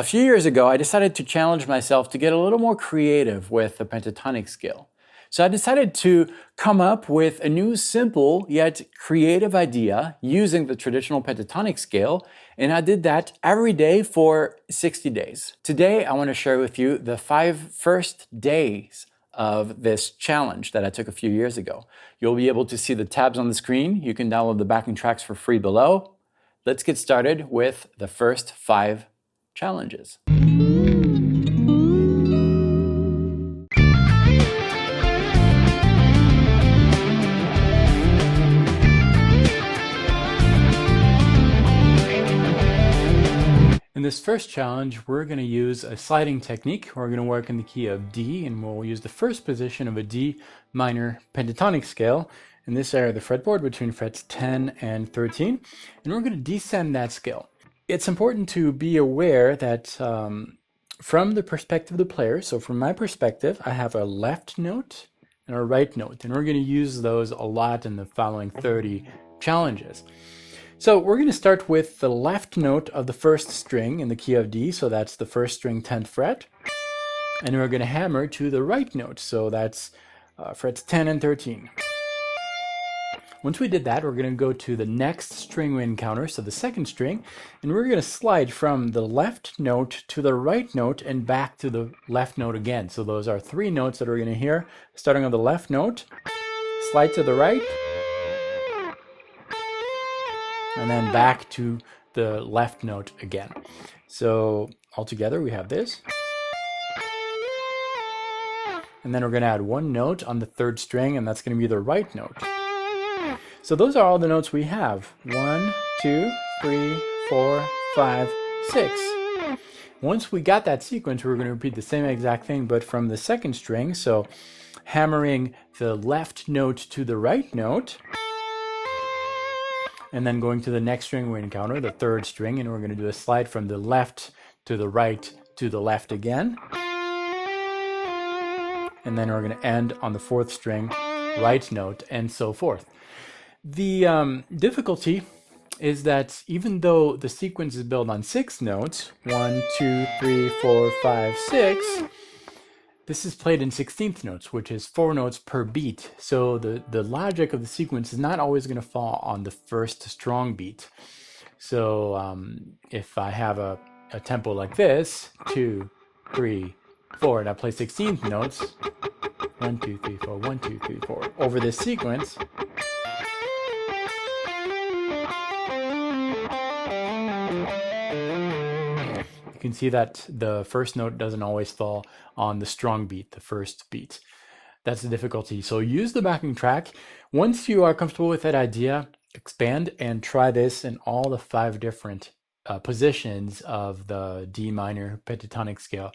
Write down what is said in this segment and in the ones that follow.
A few years ago, I decided to challenge myself to get a little more creative with the pentatonic scale. So I decided to come up with a new simple yet creative idea using the traditional pentatonic scale, and I did that every day for 60 days. Today, I want to share with you the 5 first days of this challenge that I took a few years ago. You'll be able to see the tabs on the screen. You can download the backing tracks for free below. Let's get started with the first 5 challenges. In this first challenge, we're going to use a sliding technique. We're going to work in the key of D, and we'll use the first position of a D minor pentatonic scale in this area of the fretboard between frets 10 and 13, and we're going to descend that scale. It's important to be aware that from the perspective of the player, so from my perspective, I have a left note and a right note, and we're going to use those a lot in the following 30 challenges. So we're going to start with the left note of the first string in the key of D, so that's the first string 10th fret, and we're going to hammer to the right note, so that's frets 10 and 13. Once we did that, we're going to go to the next string we encounter, so the second string, and we're going to slide from the left note to the right note and back to the left note again. So those are 3 notes that we're going to hear, starting on the left note, slide to the right, and then back to the left note again. So altogether we have this. And then we're going to add 1 note on the 3rd string, and that's going to be the right note. So those are all the notes we have. 1, 2, 3, 4, 5, 6. Once we got that sequence, we're going to repeat the same exact thing, but from the 2nd string. So hammering the left note to the right note, and then going to the next string we encounter, the 3rd string, and we're going to do a slide from the left to the right to the left again. And then we're going to end on the 4th string, right note, and so forth. The difficulty is that even though the sequence is built on 6 notes, 1, 2, 3, 4, 5, 6, this is played in 16th notes, which is 4 notes per beat. So the logic of the sequence is not always going to fall on the first strong beat. So if I have a tempo like this, 2, 3, 4, and I play 16th notes, 1, 2, 3, 4, 1, 2, 3, 4, over this sequence, you can see that the first note doesn't always fall on the strong beat, the first beat. That's the difficulty. So use the backing track. Once you are comfortable with that idea, expand and try this in all the 5 different positions of the D minor pentatonic scale.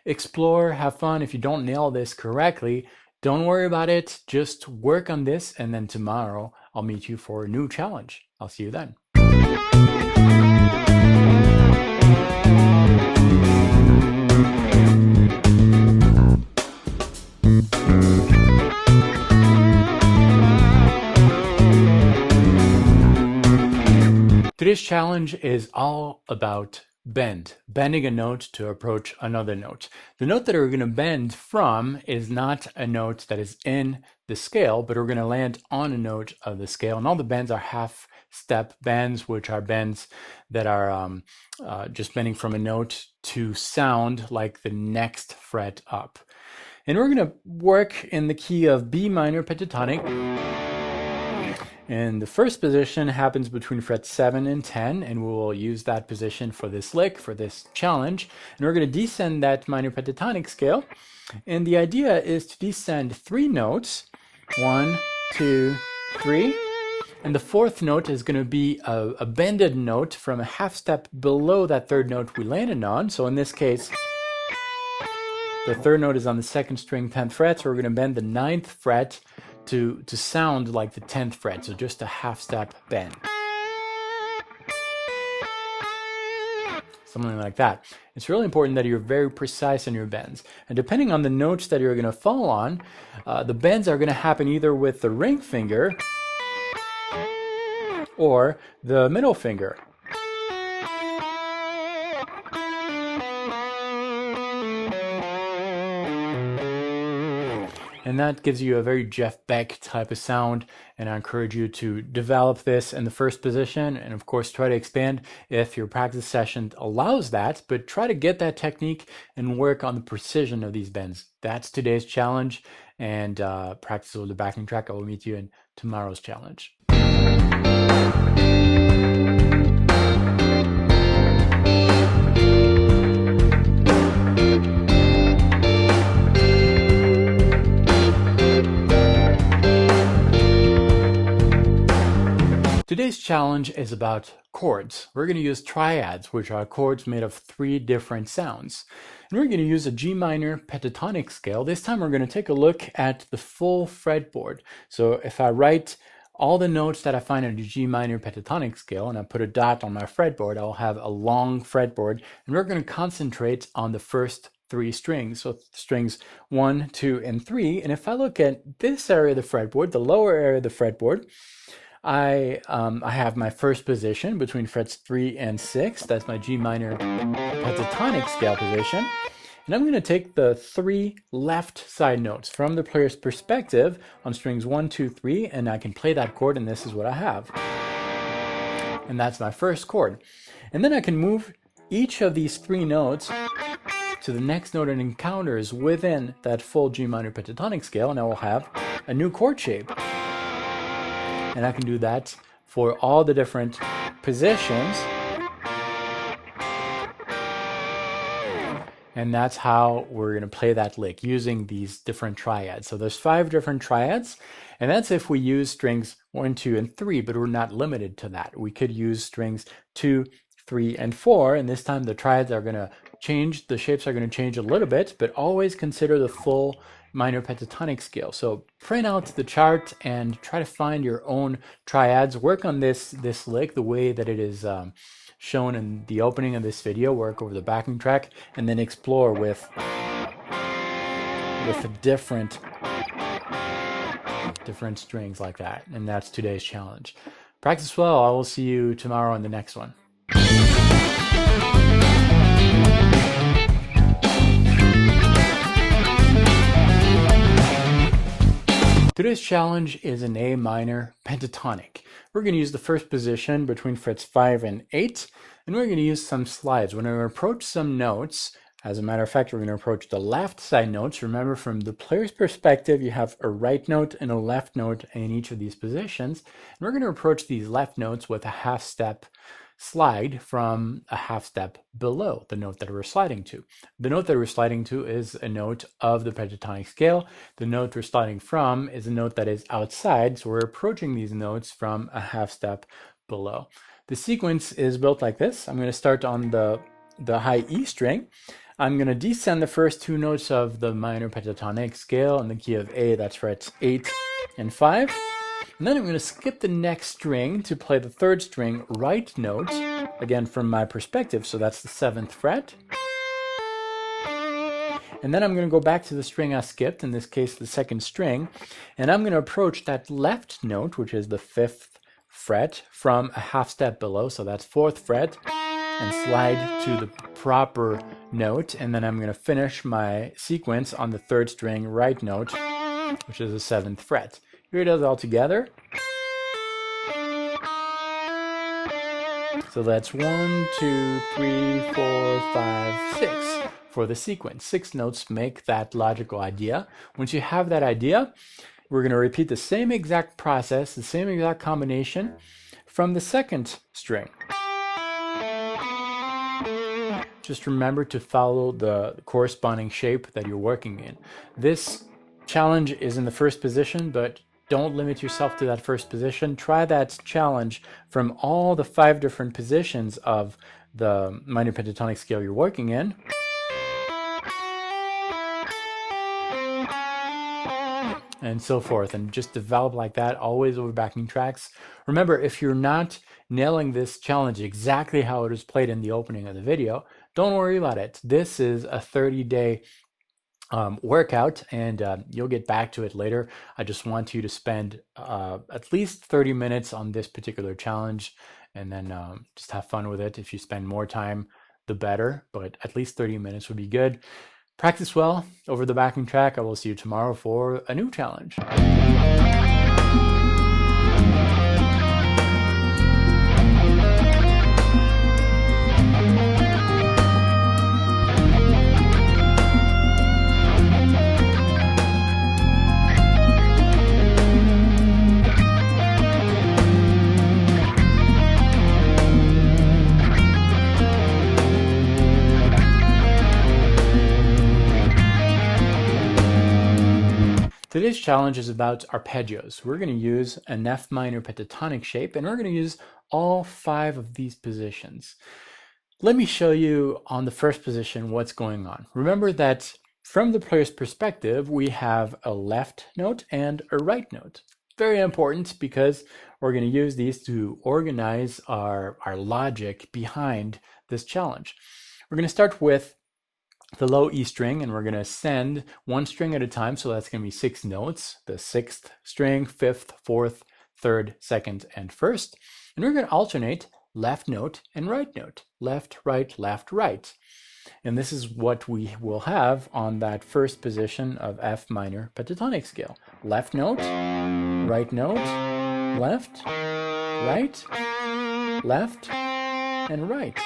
Explore, have fun. If you don't nail this correctly, don't worry about it. Just work on this, and then tomorrow I'll meet you for a new challenge. I'll see you then. Today's challenge is all about bending a note to approach another note. The note that we're going to bend from is not a note that is in the scale, but we're going to land on a note of the scale. And all the bends are half-step bends, which are bends that are just bending from a note to sound like the next fret up. And we're going to work in the key of B minor pentatonic. And the first position happens between frets 7 and 10, and we will use that position for this lick, for this challenge. And we're going to descend that minor pentatonic scale. And the idea is to descend 3 notes, 1, 2, 3. And the 4th note is going to be a bended note from a half step below that 3rd note we landed on. So in this case, the 3rd note is on the 2nd string, 10th fret, so we're going to bend the 9th fret to sound like the 10th fret, so just a half step bend. Something like that. It's really important that you're very precise in your bends. And depending on the notes that you're going to fall on, the bends are going to happen either with the ring finger or the middle finger. and that gives you a very Jeff Beck type of sound. And I encourage you to develop this in the first position, and of course try to expand if your practice session allows that, but try to get that technique and work on the precision of these bends. That's today's challenge, and practice with the backing track. I will meet you in tomorrow's challenge. Today's challenge is about chords. We're going to use triads, which are chords made of 3 different sounds. And we're going to use a G minor pentatonic scale. This time we're going to take a look at the full fretboard. So if I write all the notes that I find in the G minor pentatonic scale and I put a dot on my fretboard, I'll have a long fretboard, and we're going to concentrate on the first 3 strings. So strings 1, 2, and 3. And if I look at this area of the fretboard, the lower area of the fretboard, I have my first position between frets 3 and 6. That's my G minor pentatonic scale position. And I'm going to take the 3 left side notes from the player's perspective on strings 1, 2, 3, and I can play that chord, and this is what I have. And that's my first chord. And then I can move each of these 3 notes to the next note it encounters within that full G minor pentatonic scale, and I will have a new chord shape. And I can do that for all the different positions. And that's how we're going to play that lick, using these different triads. So there's 5 different triads, and that's if we use strings 1, 2, and 3, but we're not limited to that. We could use strings 2, 3, and 4, and this time the triads are going to change, the shapes are going to change a little bit, but always consider the full minor pentatonic scale. So print out the chart and try to find your own triads. Work on this lick the way that it is shown in the opening of this video. Work over the backing track, and then explore with different strings like that. And that's today's challenge. Practice well. I will see you tomorrow on the next one. Today's challenge is an A minor pentatonic. We're going to use the first position between frets 5 and 8, and we're going to use some slides. When we approach some notes, as a matter of fact, we're going to approach the left side notes. Remember, from the player's perspective, you have a right note and a left note in each of these positions. And we're going to approach these left notes with a half step slide from a half step below the note that we're sliding to. The note that we're sliding to is a note of the pentatonic scale. The note we're sliding from is a note that is outside, so we're approaching these notes from a half step below. The sequence is built like this. I'm going to start on the high E string. I'm going to descend the first 2 notes of the minor pentatonic scale in the key of A. That's frets 8 and 5. And then I'm going to skip the next string to play the 3rd string right note, again from my perspective, so that's the 7th fret. And then I'm going to go back to the string I skipped, in this case the 2nd string, and I'm going to approach that left note, which is the 5th fret, from a half step below, so that's 4th fret, and slide to the proper note, and then I'm going to finish my sequence on the 3rd string right note, which is the 7th fret. Here it is all together. So that's 1, 2, 3, 4, 5, 6 for the sequence. 6 notes make that logical idea. Once you have that idea, we're going to repeat the same exact process, the same exact combination from the 2nd string. Just remember to follow the corresponding shape that you're working in. This challenge is in the first position, but don't limit yourself to that first position. Try that challenge from all the 5 different positions of the minor pentatonic scale you're working in. And so forth, and just develop like that, always over backing tracks. Remember, if you're not nailing this challenge exactly how it is played in the opening of the video, don't worry about it. This is a 30-day workout, and you'll get back to it later. I just want you to spend at least 30 minutes on this particular challenge, and then just have fun with it. If you spend more time, the better, but at least 30 minutes would be good. Practice well over the backing track. I will see you tomorrow for a new challenge. Today's challenge is about arpeggios. We're going to use an F minor pentatonic shape, and we're going to use all 5 of these positions. Let me show you on the first position what's going on. Remember that from the player's perspective, we have a left note and a right note. Very important because we're going to use these to organize our logic behind this challenge. We're going to start with the low E string, and we're going to ascend 1 string at a time, so that's going to be 6 notes, the 6th string, 5th, 4th, 3rd, 2nd, and 1st. And we're going to alternate left note and right note, left, right. And this is what we will have on that first position of F minor pentatonic scale. Left note, left, right, left, and right.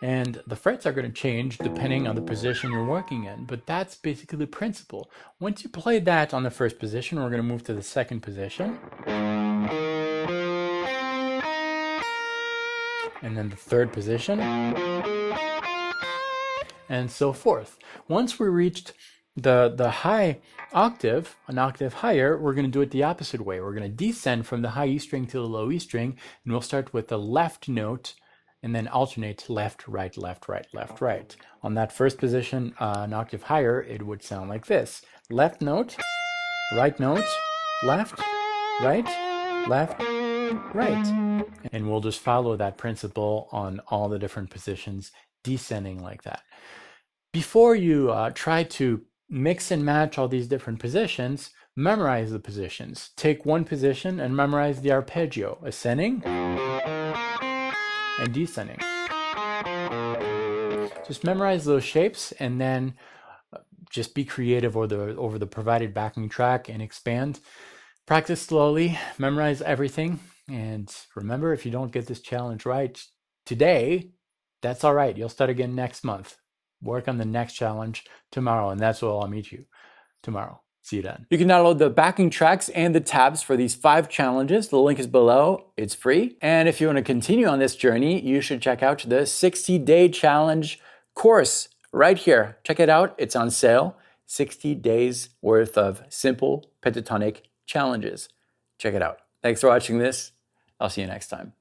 And the frets are going to change depending on the position you're working in, but that's basically the principle. Once you play that on the first position, we're going to move to the second position. And then the third position. And so forth. Once we reached the high octave, an octave higher, we're going to do it the opposite way. We're going to descend from the high E string to the low E string, and we'll start with the left note and then alternate left, right, left, right, left, right. On that first position, an octave higher, it would sound like this. Left note, right, left, right. And we'll just follow that principle on all the different positions, descending like that. Before you try to mix and match all these different positions, memorize the positions. Take one position and memorize the arpeggio, ascending and descending. Just memorize those shapes and then just be creative over the provided backing track and expand. Practice slowly, memorize everything, and remember, if you don't get this challenge right today, that's all right. You'll start again next month. Work on the next challenge tomorrow, and that's where I'll meet you tomorrow. See you then. You can download the backing tracks and the tabs for these 5 challenges. The link is below. It's free. And if you want to continue on this journey, you should check out the 60-day challenge course right here. Check it out. It's on sale. 60 days worth of simple pentatonic challenges. Check it out. Thanks for watching this. I'll see you next time.